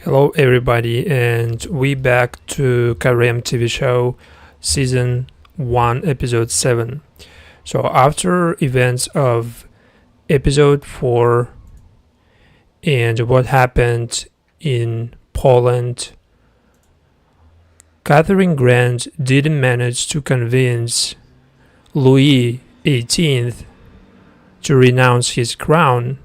Hello everybody, and we back to Karem TV show season 1 episode 7. So after events of episode 4 and what happened in Poland, Catherine Grant didn't manage to convince Louis XVIII to renounce his crown.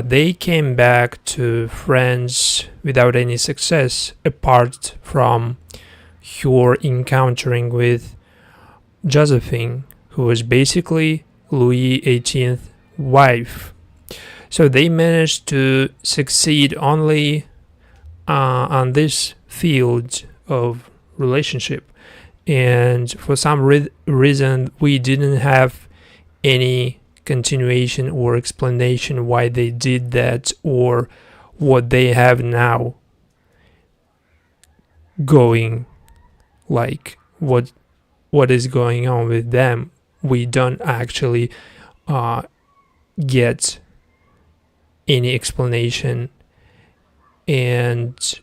They came back to France without any success, apart from her encountering with Joséphine, who was basically Louis XVIII's wife. So they managed to succeed only on this field of relationship, and for some reason we didn't have any continuation or explanation why they did that or what they have now going, like what is going on with them. We don't actually get any explanation. And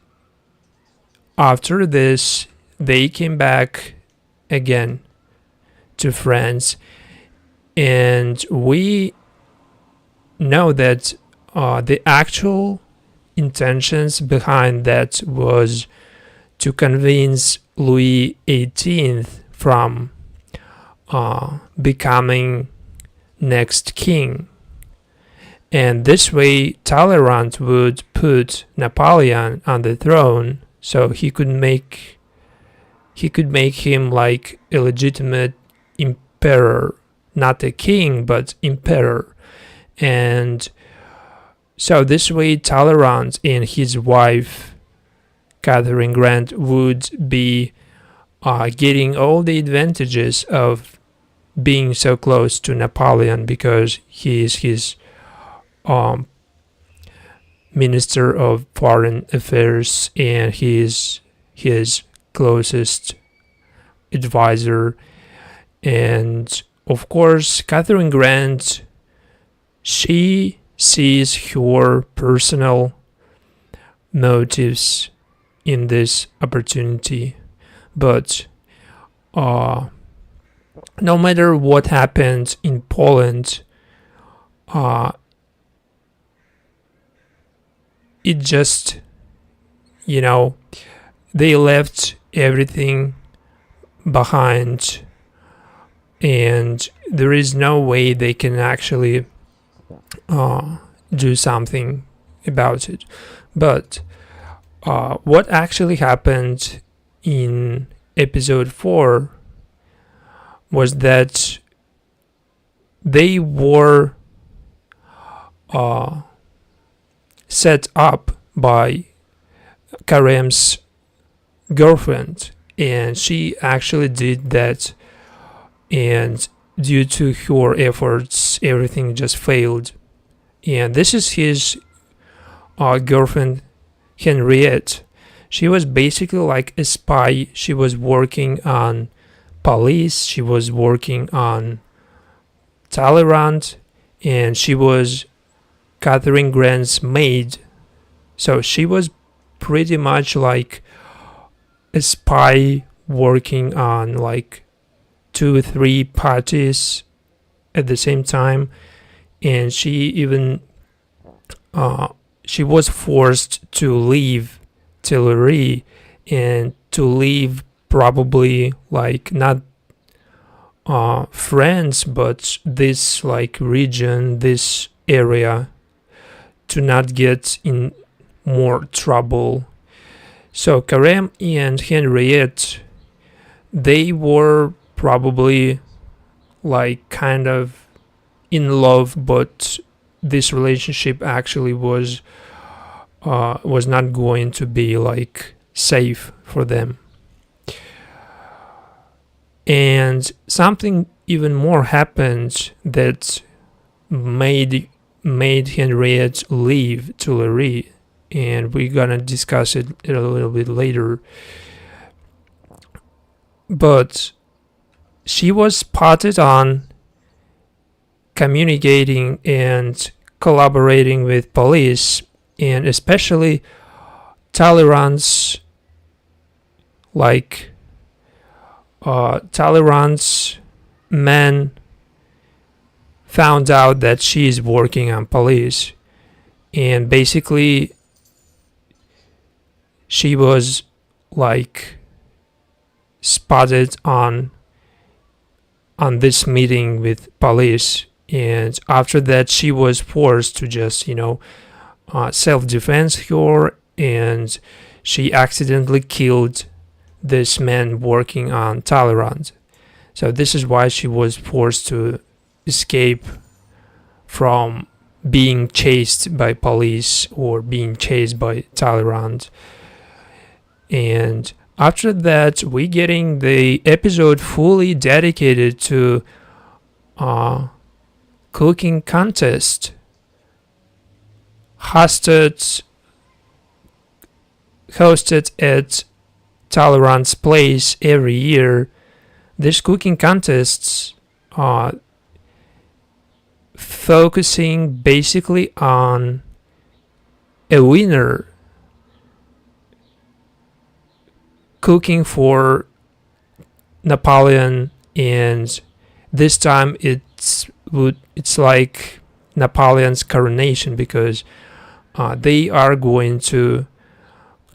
after this they came back again to France, and we know that the actual intentions behind that was to convince Louis XVIII from becoming next king. And this way Talleyrand would put Napoleon on the throne, so he could make him like a legitimate emperor. Not a king, but emperor. And so this way Talleyrand and his wife Catherine Grant would be getting all the advantages of being so close to Napoleon, because he is his Minister of Foreign Affairs and he is his closest advisor. And of course, Catherine Grant, she sees her personal motives in this opportunity. But no matter what happened in Poland, it just, they left everything behind, and there is no way they can actually do something about it. But what actually happened in episode 4 was that they were set up by Karem's girlfriend, and she actually did that, and due to her efforts everything just failed. And this is his girlfriend Henriette. She was basically like a spy. She was working on police, she was working on Talleyrand, and she was Catherine Grant's maid. So she was pretty much like a spy working on like 2 or 3 parties at the same time. And she even she was forced to leave Tuileries, and to leave probably like not France but this like region, this area, to not get in more trouble. So Karem and Henriette, they were probably like kind of in love, but this relationship actually was not going to be like safe for them. And something even more happened that made Henriette leave Tuileries, and we're gonna discuss it a little bit later. But she was spotted on communicating and collaborating with police, and especially Talleyrand's Talleyrand's man found out that she is working on police, and basically she was spotted on this meeting with police, and after that she was forced to just self-defense her, and she accidentally killed this man working on Talleyrand. So this is why she was forced to escape from being chased by police or being chased by Talleyrand. And after that, we're getting the episode fully dedicated to cooking contest hosted at Talleyrand's place every year. These cooking contests are focusing basically on a winner cooking for Napoleon, and this time it's like Napoleon's coronation, because they are going to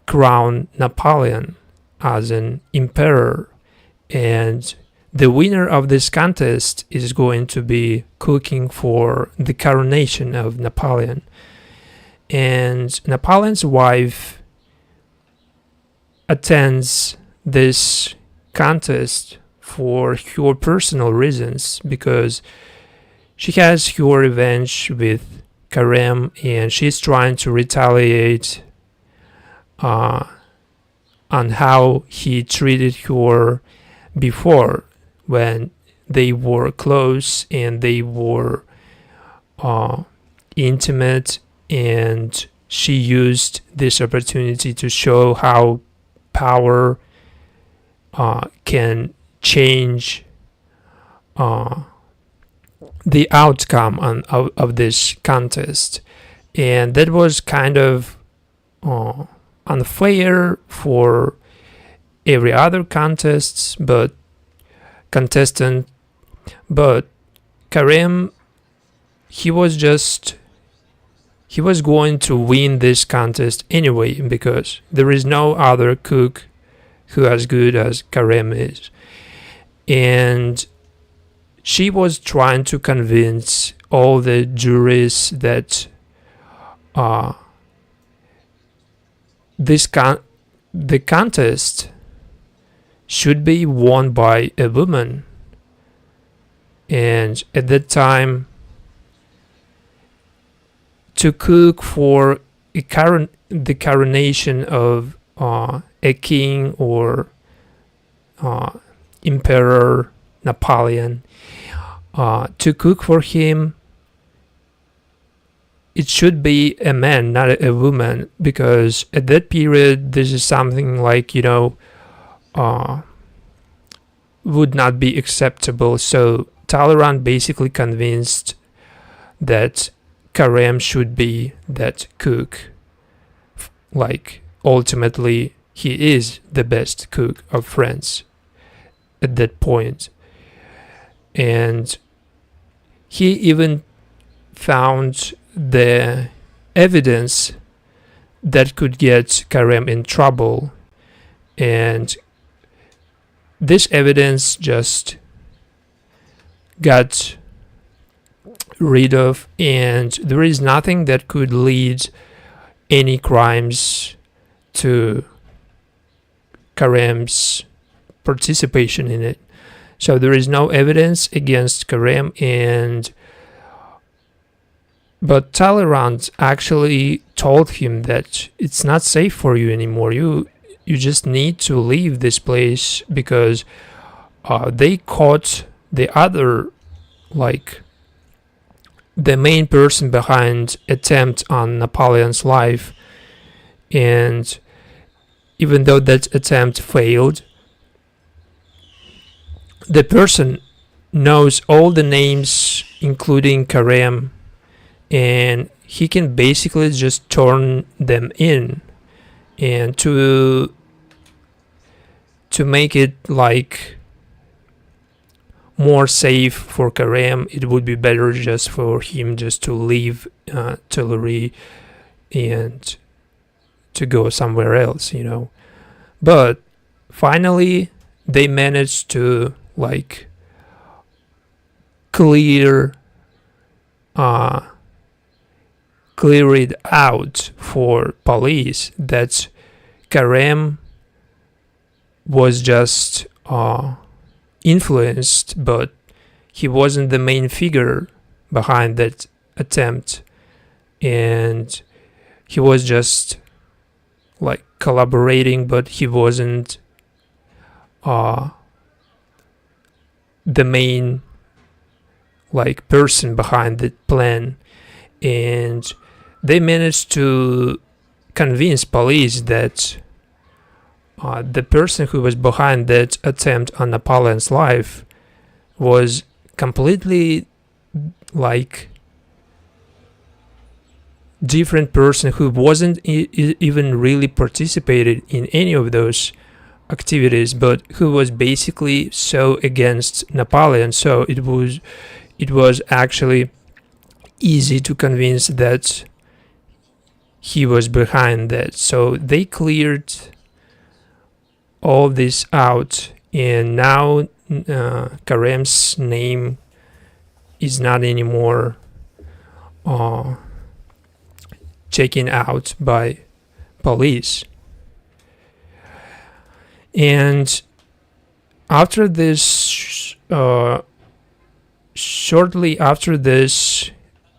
crown Napoleon as an emperor, and the winner of this contest is going to be cooking for the coronation of Napoleon. And Napoleon's wife attends this contest for her personal reasons, because she has her revenge with Karem, and she's trying to retaliate on how he treated her before, when they were close and they were intimate, and she used this opportunity to show how power can change the outcome of this contest. And that was kind of unfair for every other contestant, but Karem, he was going to win this contest anyway, because there is no other cook who as good as Karem is. And she was trying to convince all the juries that the contest should be won by a woman. And at that time, to cook for the coronation of a king or Emperor Napoleon, to cook for him, it should be a man, not a woman, because at that period, this is something like, would not be acceptable. So Talleyrand basically convinced that Karem should be that cook. Ultimately, he is the best cook of France at that point. And he even found the evidence that could get Karem in trouble, and this evidence just got rid of, and there is nothing that could lead any crimes to Karem's participation in it. So there is no evidence against Karem, but Talleyrand actually told him that it's not safe for you anymore. You just need to leave this place, because they caught the other, the main person behind attempt on Napoleon's life. And even though that attempt failed, the person knows all the names, including Karem, and he can basically just turn them in. and to make it like more safe for Karem, it would be better just for him just to leave Tuileries and to go somewhere else, you know. But finally they managed to like clear it out for police that Karem was just influenced, but he wasn't the main figure behind that attempt, and he was just like collaborating, but he wasn't the main like person behind the plan. And they managed to convince police that the person who was behind that attempt on Napoleon's life was completely like different person who wasn't even really participated in any of those activities, but who was basically so against Napoleon. So it was actually easy to convince that he was behind that. So they cleared all this out, and now Karem's name is not anymore taken out by police. And after this, shortly after this,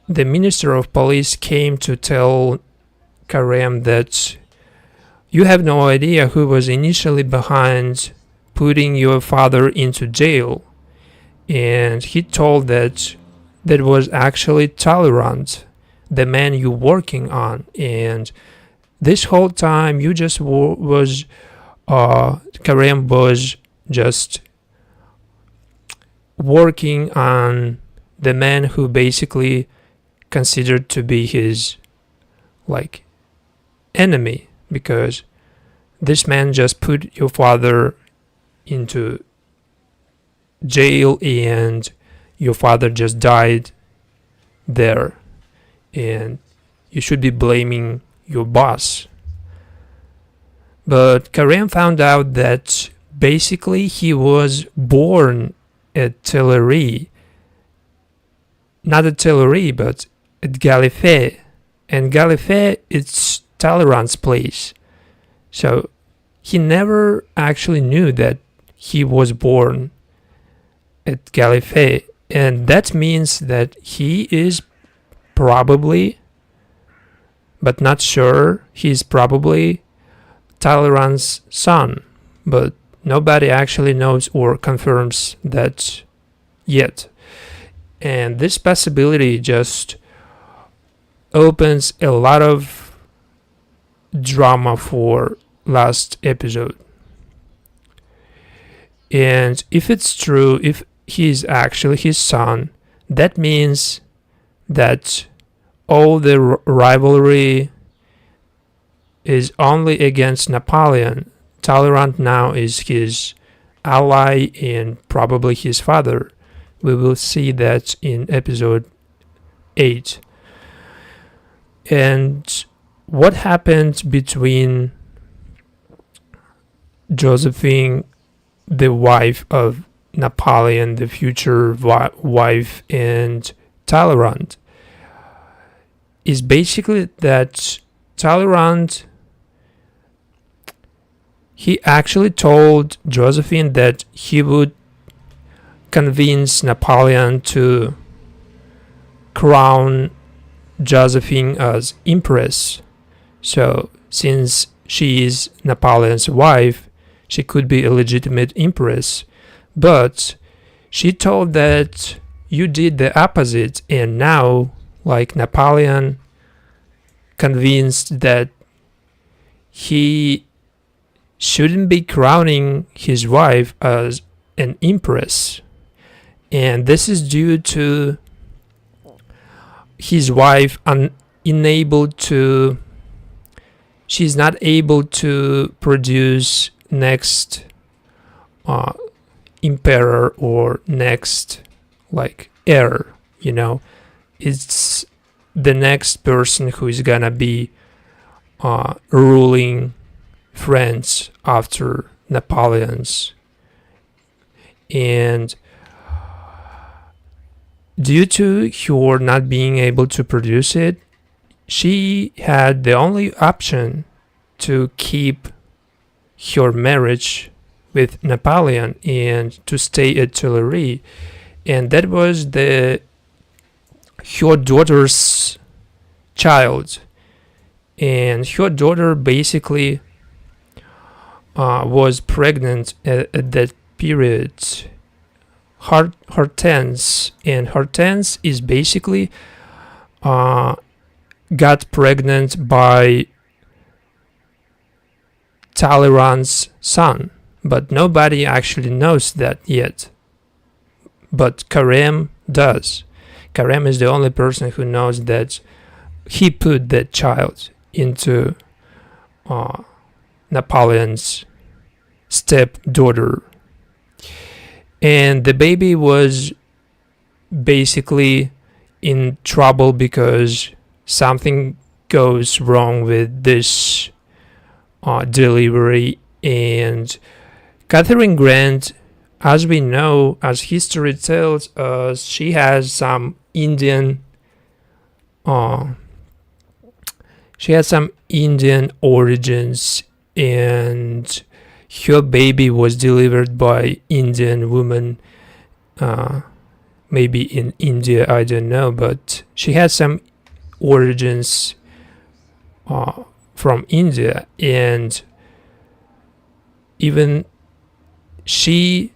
the Minister of Police came to tell Karem that you have no idea who was initially behind putting your father into jail. And he told that was actually Talleyrand, the man you're working on. And this whole time you just Karem was just working on the man who basically considered to be his like enemy, because this man just put your father into jail and your father just died there, and you should be blaming your boss. But Karem found out that basically he was born at Tuileries, not at Tuileries, but at Gallifet, and Gallifet it's Talleyrand's place. So he never actually knew that he was born at Gallifet, and that means that he is probably, but not sure, he's probably Talleyrand's son, but nobody actually knows or confirms that yet. And this possibility just opens a lot of drama for last episode. And if it's true, if he's actually his son, that means that all the rivalry is only against Napoleon. Talleyrand now is his ally and probably his father. We will see that in episode 8. And what happened between Joséphine, the wife of Napoleon, the future wife, and Talleyrand, is basically that Talleyrand, he actually told Joséphine that he would convince Napoleon to crown Joséphine as empress. So since she is Napoleon's wife, she could be a legitimate empress. But she told that you did the opposite, and now like Napoleon convinced that he shouldn't be crowning his wife as an empress, and this is due to his wife unable to she's not able to produce next emperor or next like heir, it's the next person who is gonna be ruling France after Napoleon's. And due to her not being able to produce it, she had the only option to keep her marriage with Napoleon and to stay at Tuileries, and that was her daughter's child. And her daughter basically was pregnant at that period, Hortense, and Hortense is basically got pregnant by Talleyrand's son, but nobody actually knows that yet. But Karem does. Karem is the only person who knows that he put that child into Napoleon's stepdaughter. And the baby was basically in trouble because something goes wrong with this delivery. And Catherine Grant, as we know, as history tells us, she has some Indian origins, and her baby was delivered by Indian woman, maybe in India, I don't know, but she had some origins from India, and even she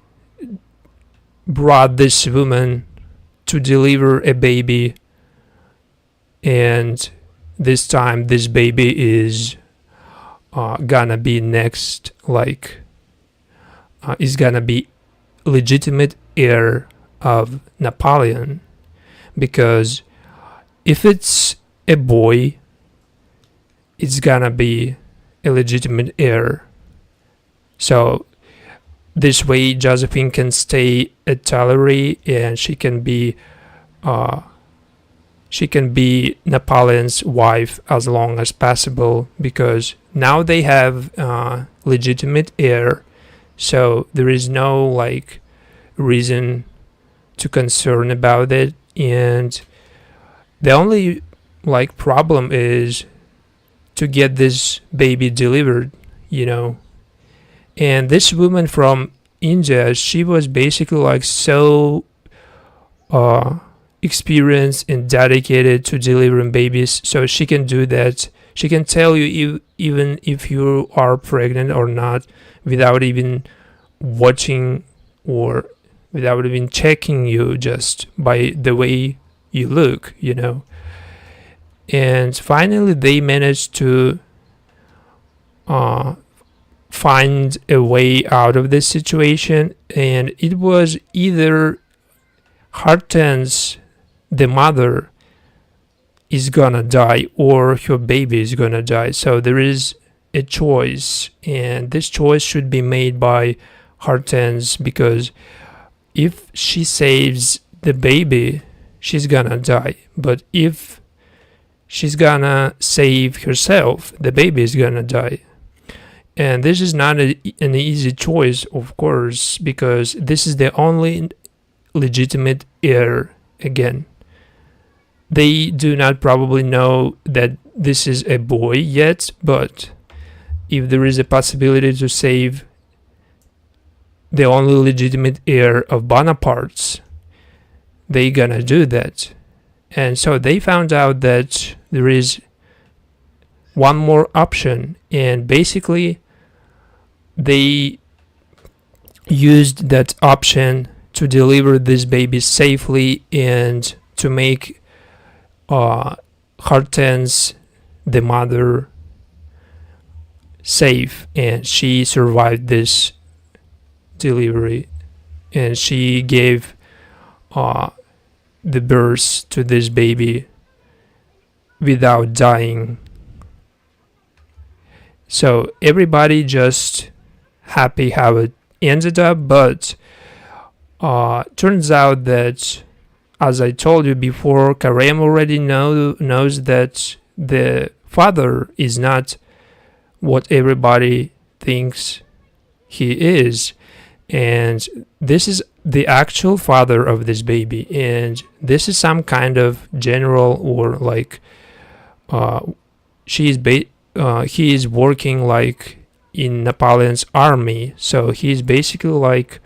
brought this woman to deliver a baby, and this time this baby is gonna be next, like is gonna be legitimate heir of Napoleon, because if it's a boy, it's gonna be a legitimate heir. So this way Joséphine can stay at Tuileries, and she can be Napoleon's wife as long as possible, because now they have legitimate heir, so there is no like reason to concern about it. And the only like problem is to get this baby delivered, and this woman from India, she was basically like so experienced and dedicated to delivering babies, so she can do that. She can tell you even if you are pregnant or not without even watching or without even checking you, just by the way you look, And finally they managed to find a way out of this situation, and it was either Hortense, the mother, is gonna die or her baby is gonna die. So there is a choice, and this choice should be made by Hortense, because if she saves the baby, she's gonna die. But if she's gonna save herself, the baby is gonna die. And this is not an easy choice, of course, because this is the only legitimate heir. Again, they do not probably know that this is a boy yet, but if there is a possibility to save the only legitimate heir of Bonaparte's, they gonna do that. And so they found out that there is one more option, and basically they used that option to deliver this baby safely and to make Hortense, the mother, safe, and she survived this delivery, and she gave the birth to this baby without dying. So everybody just happy how it ended up, but turns out that, as I told you before, Karem already knows that the father is not what everybody thinks he is, and this is the actual father of this baby, and this is some kind of general, or like he is working like in Napoleon's army, so he's basically like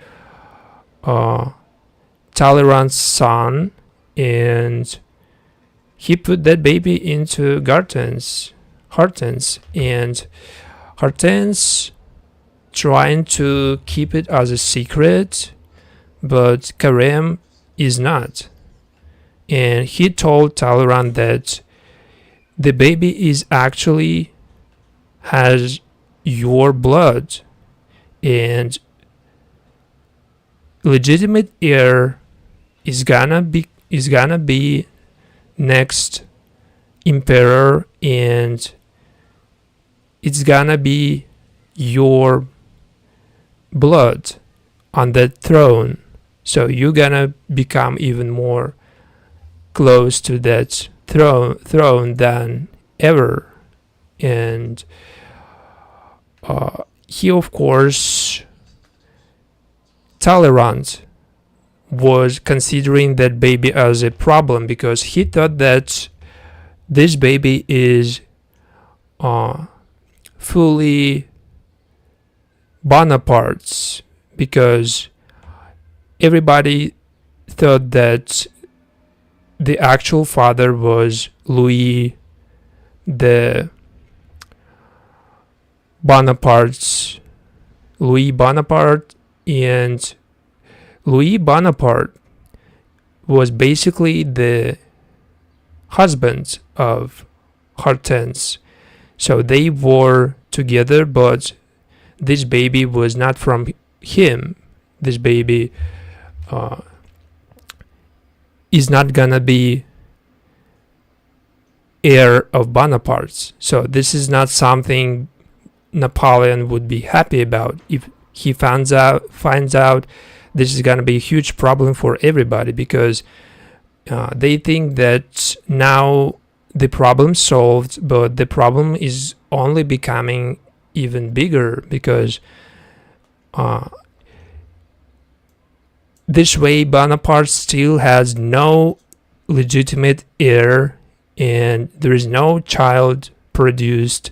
Talleyrand's son, and he put that baby into Hortense, and Hortense trying to keep it as a secret, but Karem is not. And he told Talleyrand that the baby is actually has your blood, and legitimate heir is gonna be next emperor, and it's gonna be your blood on that throne, so you're gonna become even more close to that throne than ever. And he, of course, Talleyrand was considering that baby as a problem, because he thought that this baby is fully Bonaparte's, because everybody thought that the actual father was Louis Bonaparte, and Louis Bonaparte was basically the husband of Hortense. So they were together, but this baby was not from him. This baby is not gonna be heir of Bonaparte's. So this is not something Napoleon would be happy about. If he finds out, this is gonna be a huge problem for everybody, because they think that now the problem solved, but the problem is only becoming even bigger, because this way Bonaparte still has no legitimate heir, and there is no child produced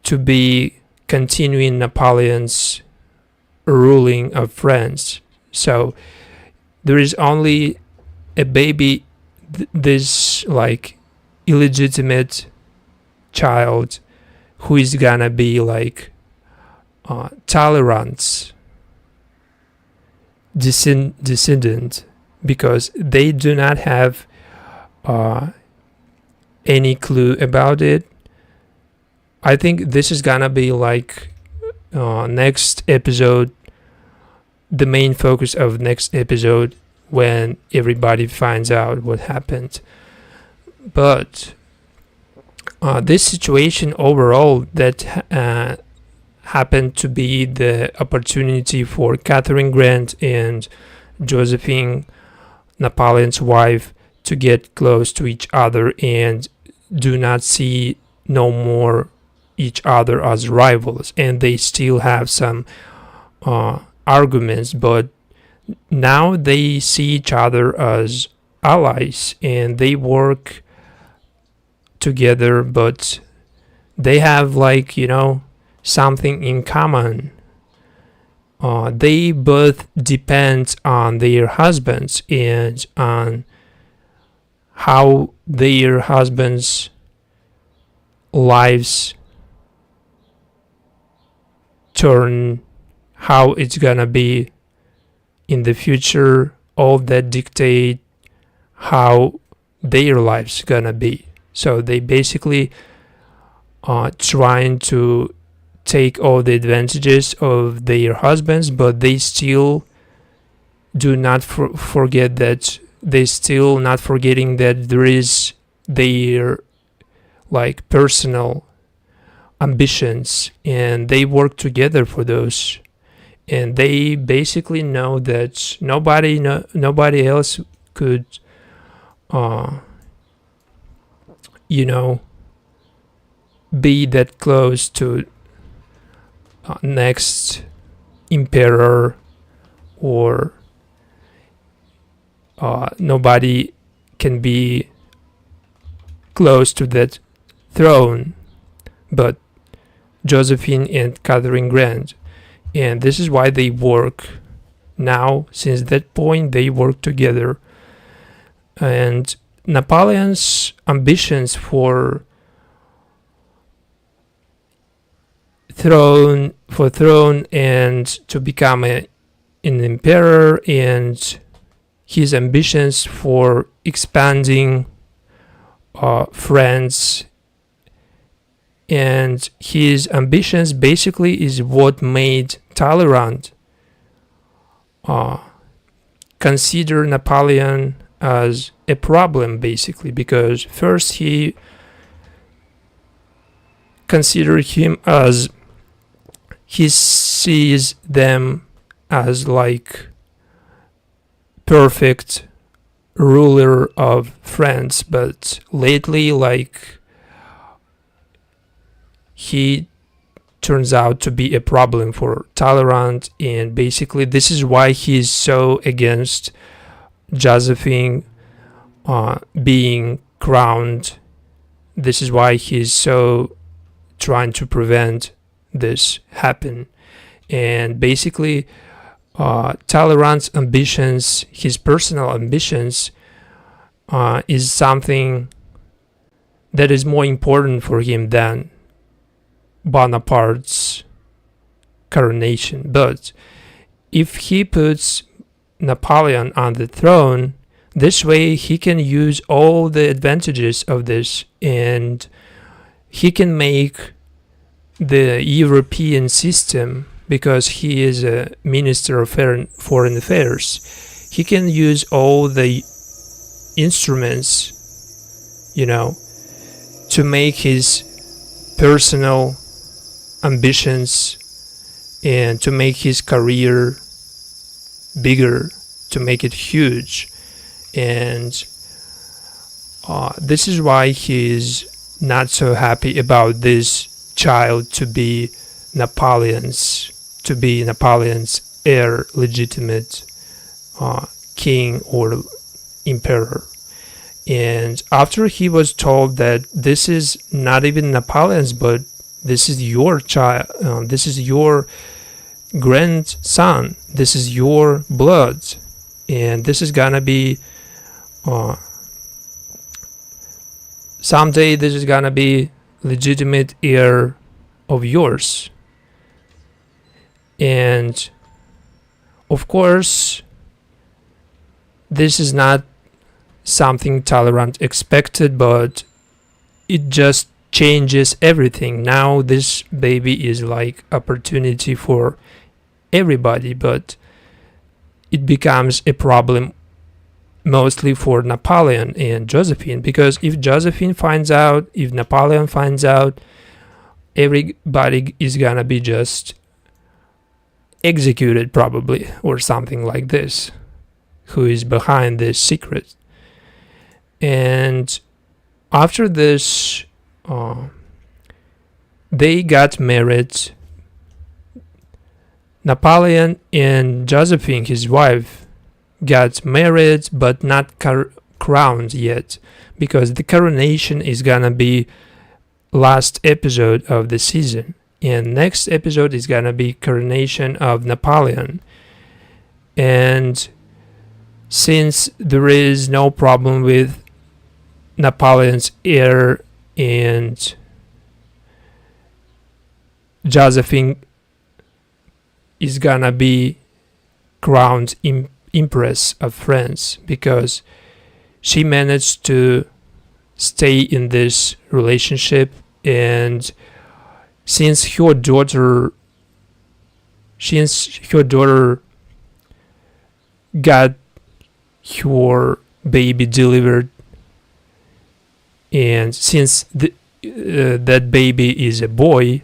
to be continuing Napoleon's ruling of France. So there is only a baby, this like illegitimate child, who is gonna be like Talleyrand's descendant, because they do not have any clue about it. I think this is gonna be like next episode, the main focus of next episode, when everybody finds out what happened. But this situation overall that happened to be the opportunity for Catherine Grant and Joséphine, Napoleon's wife, to get close to each other and do not see no more each other as rivals, and they still have some arguments, but now they see each other as allies and they work together, but they have like, something in common. They both depend on their husbands and on how their husbands' lives turn, how it's gonna be in the future. All that dictate how their lives gonna be. So they basically are trying to take all the advantages of their husbands, but they still do not forget that they still not forgetting that there is their like personal ambitions, and they work together for those. And they basically know that nobody else could, be that close to next emperor, or nobody can be close to that throne but Joséphine and Catherine Grant. And this is why they work now. Since that point, they work together. And Napoleon's ambitions for throne and to become an emperor, and his ambitions for expanding France, and his ambitions basically is what made Talleyrand consider Napoleon as a problem, basically, because first he considered him as, he sees them as like perfect ruler of France, but lately, like, he turns out to be a problem for Talleyrand, and basically this is why he's so against Joséphine being crowned. This is why he's so trying to prevent this happen. And basically Talleyrand's ambitions, his personal ambitions, is something that is more important for him than Bonaparte's coronation. But if he puts Napoleon on the throne, this way he can use all the advantages of this, and he can make the European system, because he is a minister of foreign affairs, he can use all the instruments, to make his personal ambitions and to make his career bigger, to make it huge. And this is why he's not so happy about this child to be Napoleon's heir, legitimate king or emperor. And after he was told that this is not even Napoleon's, but this is your child, this is your grandson, this is your blood, and this is gonna be someday this is gonna be legitimate heir of yours. And of course this is not something Talleyrand expected, but it just changes everything. Now this baby is like opportunity for everybody, but it becomes a problem mostly for Napoleon and Joséphine, because if Joséphine finds out, if Napoleon finds out, everybody is gonna be just executed probably, or something like this, who is behind this secret. And after this they got married. Napoleon and Joséphine, his wife, got married but not crowned yet, because the coronation is gonna be last episode of the season, and next episode is gonna be coronation of Napoleon. And since there is no problem with Napoleon's heir and Joséphine is gonna be crowned Empress of France, because she managed to stay in this relationship, and since her daughter got her baby delivered, and since that baby is a boy,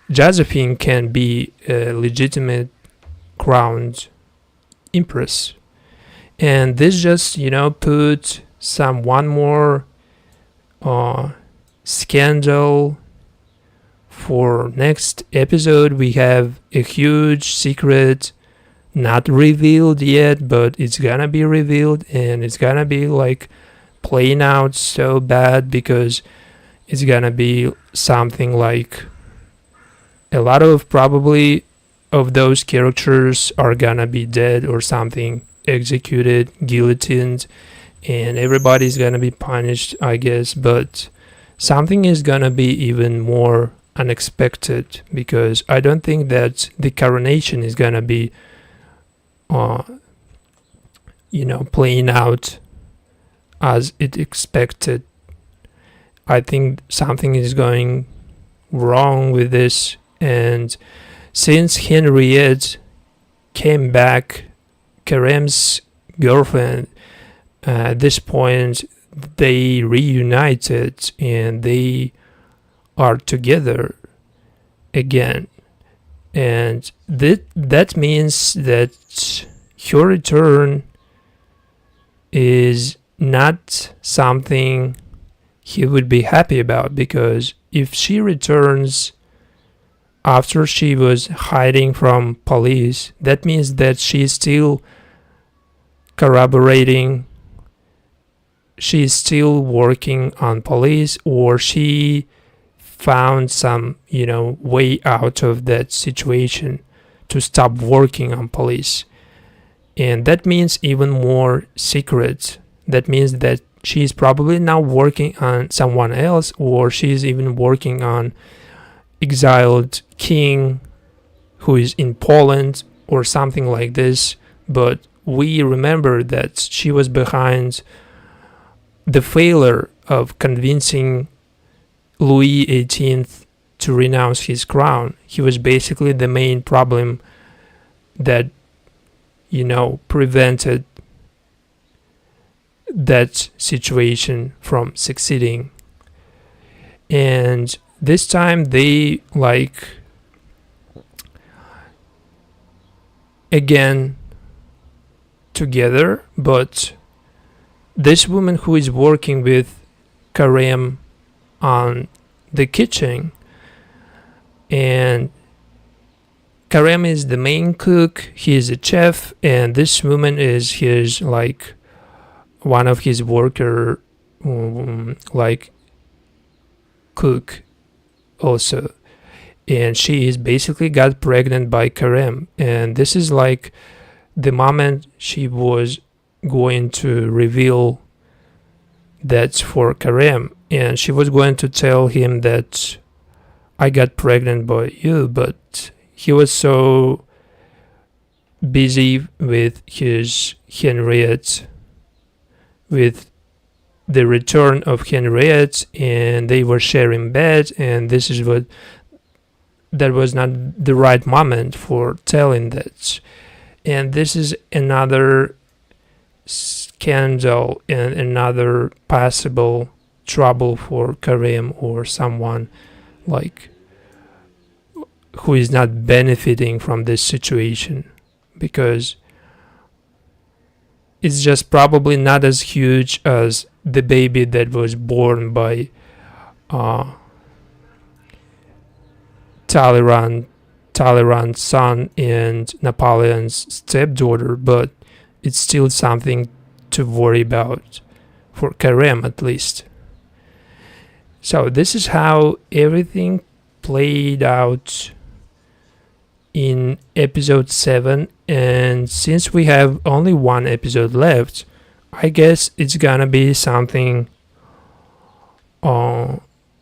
Joséphine can be a legitimate crowned empress. And this just, put one more scandal for next episode. We have a huge secret not revealed yet, but it's gonna be revealed, and it's gonna be like playing out so bad, because it's gonna be something like a lot of probably of those characters are gonna be dead or something, executed, guillotined, and everybody's gonna be punished, I guess. But something is gonna be even more unexpected, because I don't think that the coronation is gonna be playing out as it expected. I think something is going wrong with this. And since Henriette came back, Karem's girlfriend, at this point they reunited and they are together again. And that means that her return is not something he would be happy about, because if she returns after she was hiding from police, that means that she's still corroborating, she's still working on police, or she found some, way out of that situation to stop working on police. And that means even more secrets. That means that she's probably now working on someone else, or she's even working on exiled king who is in Poland or something like this. But we remember that she was behind the failure of convincing Louis XVIII to renounce his crown. He was basically the main problem that, prevented that situation from succeeding. And this time they again together, but this woman who is working with Karem on the kitchen, and Karem is the main cook, he is a chef, and this woman is his one of his worker cook also. And she is basically got pregnant by Karem, and this is the moment she was going to reveal that's for Karem, and she was going to tell him that I got pregnant by you, but he was so busy with his Henriette, with the return of Henriette, and they were sharing bed, and that was not the right moment for telling that. And this is another scandal and another possible trouble for Karem, or someone who is not benefiting from this situation, because it's just probably not as huge as the baby that was born by Talleyrand's son and Napoleon's stepdaughter, but it's still something to worry about for Karem, at least. So this is how everything played out in episode 7, and since we have only one episode left, I guess it's gonna be something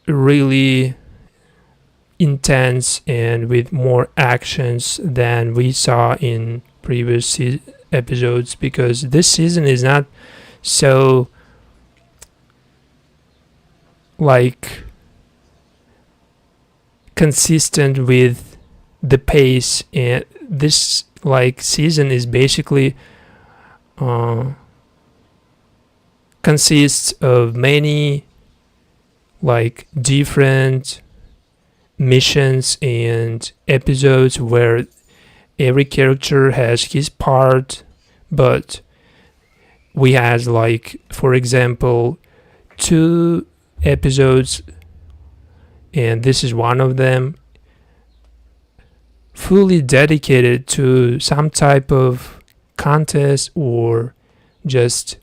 really intense and with more actions than we saw in previous episodes, because this season is not so consistent with the pace, and this season is basically consists of many like different missions and episodes where every character has his part, but we had, like, for example, 2 episodes, and this is one of them, fully dedicated to some type of contest or just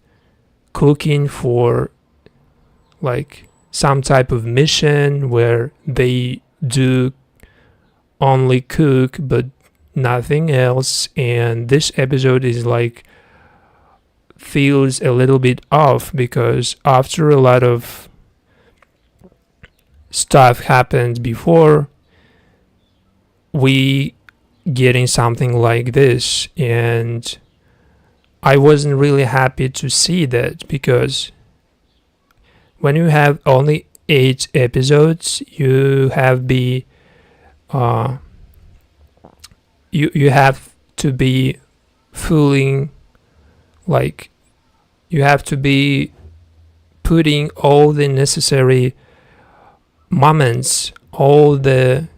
cooking for, like, some type of mission where they do only cook but nothing else. And this episode is like feels a little bit off because after a lot of stuff happened before, we getting something like this, and I wasn't really happy to see that, because when you have only 8 episodes, you have you have to be fooling, like, you have to be putting all the necessary moments, all the,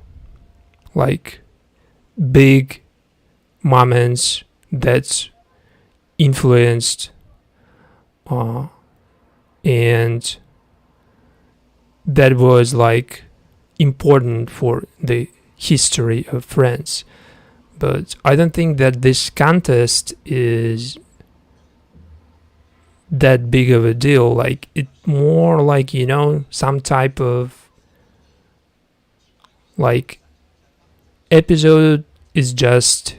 like, big moments that influenced and that was, like, important for the history of France. But I don't think that this contest is that big of a deal. Like, it more like, some type of, like, episode is just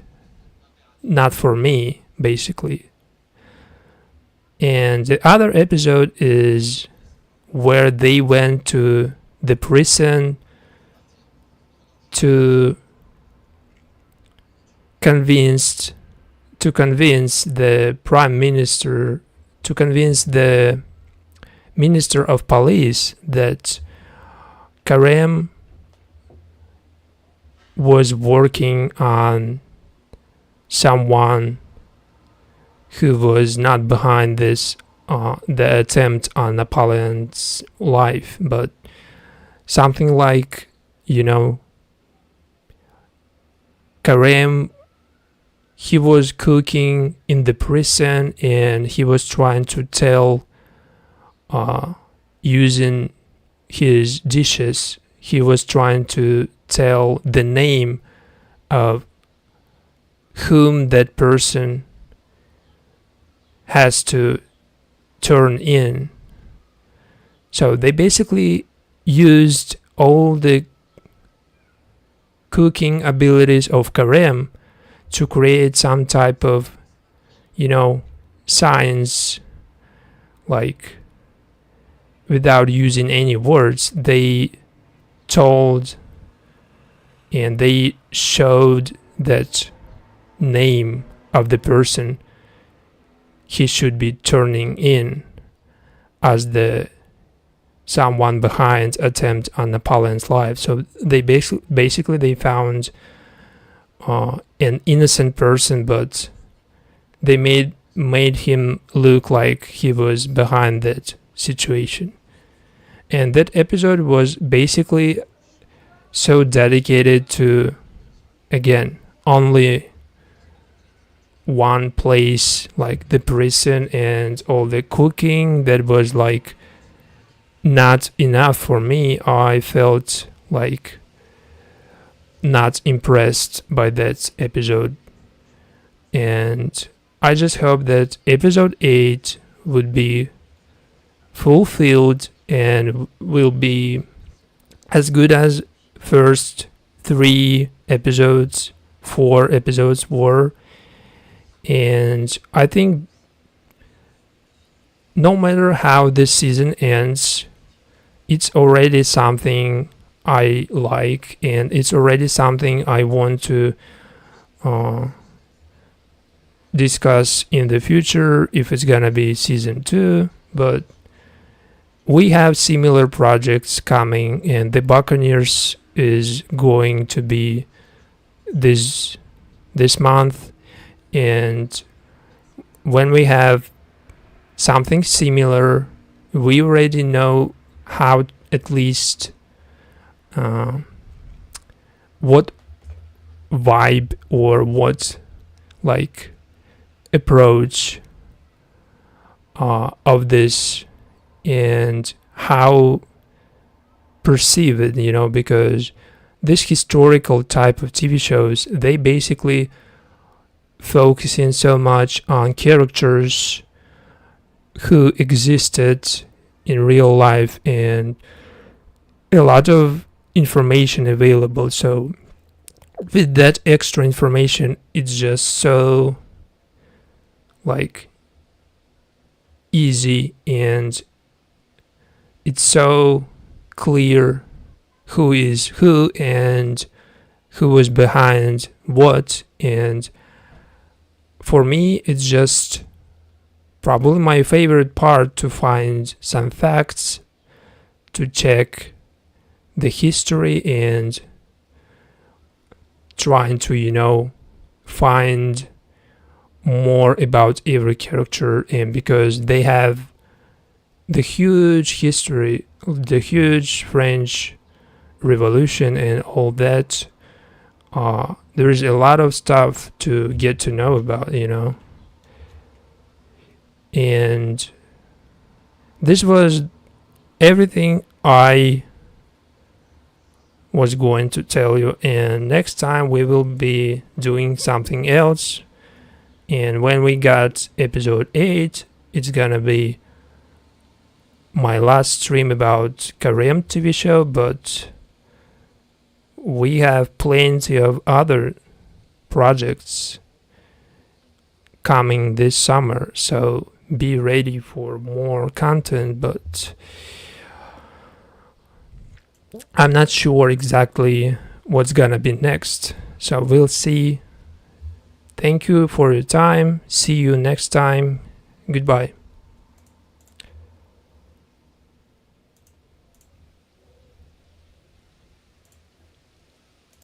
not for me, basically. And the other episode is where they went to the prison to convince the prime minister, to convince the minister of police that Karem was working on someone who was not behind this the attempt on Napoleon's life, but something like, Karem, he was cooking in the prison and he was trying to tell, using his dishes, he was trying to tell the name of whom that person has to turn in. So they basically used all the cooking abilities of Karem to create some type of, science, like, without using any words. They told and they showed that name of the person he should be turning in as the someone behind attempt on Napoleon's life. So they basically they found an innocent person, but they made him look like he was behind that situation. And that episode was basically so dedicated to, again, only one place, like the prison, and all the cooking that was, like, not enough for me. I felt like not impressed by that episode, and I just hope that episode 8 would be fulfilled and will be as good as first 3 episodes, 4 episodes were. And I think no matter how this season ends, it's already something I like, and it's already something I want to discuss in the future if it's gonna be season 2. But we have similar projects coming, and the Buccaneers is going to be this month. And when we have something similar, we already know at least what vibe or what like approach of this and how perceive it, you know, because this historical type of TV shows, they basically focusing so much on characters who existed in real life and a lot of information available. So with that extra information, it's just so like easy and it's so clear who is who and who was behind what. And for me, it's just probably my favorite part to find some facts, to check the history and trying to, you know, find more about every character. And because they have the huge history, the huge French Revolution and all that, there's a lot of stuff to get to know about, you know. And this was everything I was going to tell you, and next time we will be doing something else. And when we got episode 8, it's gonna be my last stream about Karem TV show, but we have plenty of other projects coming this summer, so be ready for more content. But I'm not sure exactly what's gonna be next, so we'll see. Thank you for your time. See you next time. Goodbye.